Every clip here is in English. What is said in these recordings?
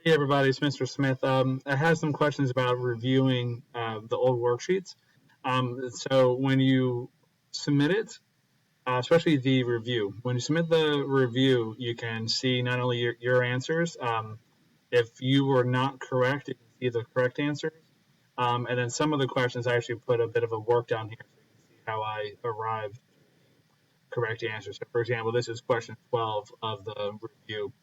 Hey everybody, it's Mr. Smith. I have some questions about reviewing the old worksheets. So when you submit it, especially the review, when you submit the review, you can see not only your answers. If you were not correct, you can see the correct answers. And then some of the questions, I actually put a bit of a work down here so you can see how I arrived to the correct answer. So, for example, this is question 12 of the review.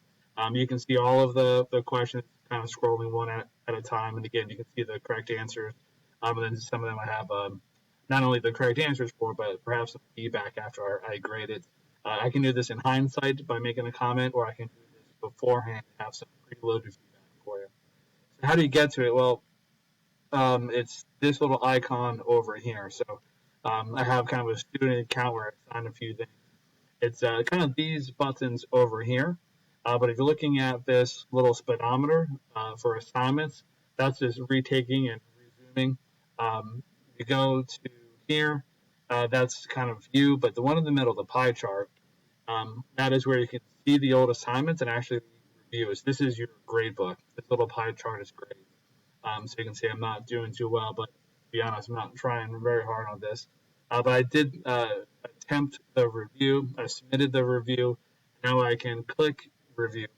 You can see all of the questions kind of scrolling one at a time. And again, you can see the correct answers. And then some of them I have not only the correct answers for, but perhaps some feedback after I grade it. I can do this in hindsight by making a comment, or I can do this beforehand and have some preloaded feedback for you. So how do you get to it? Well, it's this little icon over here. So I have kind of a student account where I sign a few things. It's kind of these buttons over here. But if you're looking at this little speedometer for assignments, that's just retaking and resuming. You go to here, that's kind of view, but the one in the middle, the pie chart, that is where you can see the old assignments and actually review it. This is your grade book. This little pie chart is great. So you can see I'm not doing too well, but to be honest, I'm not trying very hard on this. But I did attempt the review. I submitted the review. Now I can click review,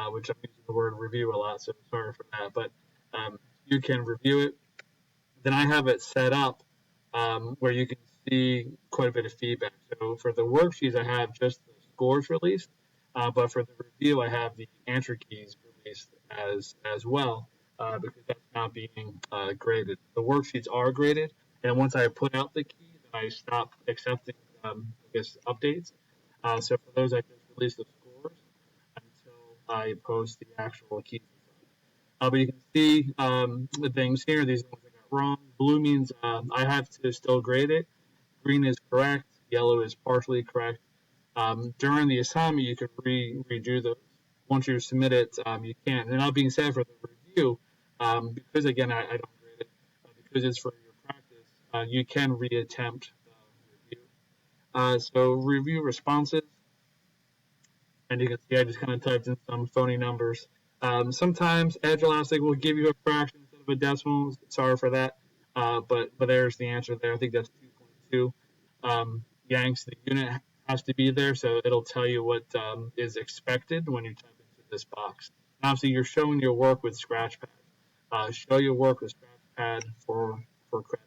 which I'm using the word review a lot, so sorry for that. But you can review it. Then I have it set up where you can see quite a bit of feedback. So for the worksheets, I have just the scores released, but for the review, I have the answer keys released as well because that's not being graded. The worksheets are graded, and once I put out the key, then I stop accepting I guess updates. So for those, I just release the scores until I post the actual keys. But you can see the things here. These are the ones I got wrong. Blue means I have to still grade it. Green is correct. Yellow is partially correct. During the assignment, you can redo those. Once you submit it, you can't. And that being said, for the review, because again, I don't grade it, because it's for your practice, you can reattempt the review. So review responses, and you can see I just kind of typed in some phony numbers. Sometimes Edulastic will give you a fraction instead of a decimal. Sorry for that, but there's the answer there. I think that's 2.2. Yanks, the unit has to be there, so it'll tell you what is expected when you type into this box. And obviously, you're showing your work with Scratchpad. Show your work with Scratchpad for credit.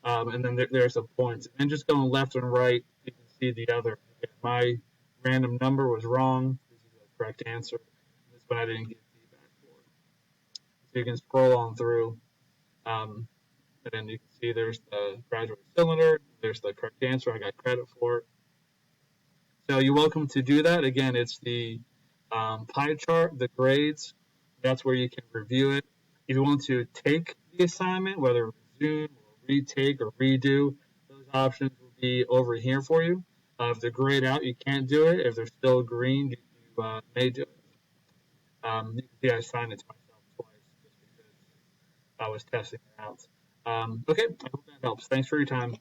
And then there's the points. And just going left and right, you can see the other. If my random number was wrong, this is the correct answer. This one I didn't get feedback for. So you can scroll on through, and then you can see there's the graduate cylinder, there's the correct answer. I got credit for it. So you're welcome to do that. Again, it's the pie chart, the grades. That's where you can review it. If you want to take the assignment, whether resume or retake or redo, those options will be over here for you. If they're grayed out, you can't do it. If they're still green, you may do it. You can see I signed it to myself twice just because I was testing it out. Okay, I hope that helps. Thanks for your time.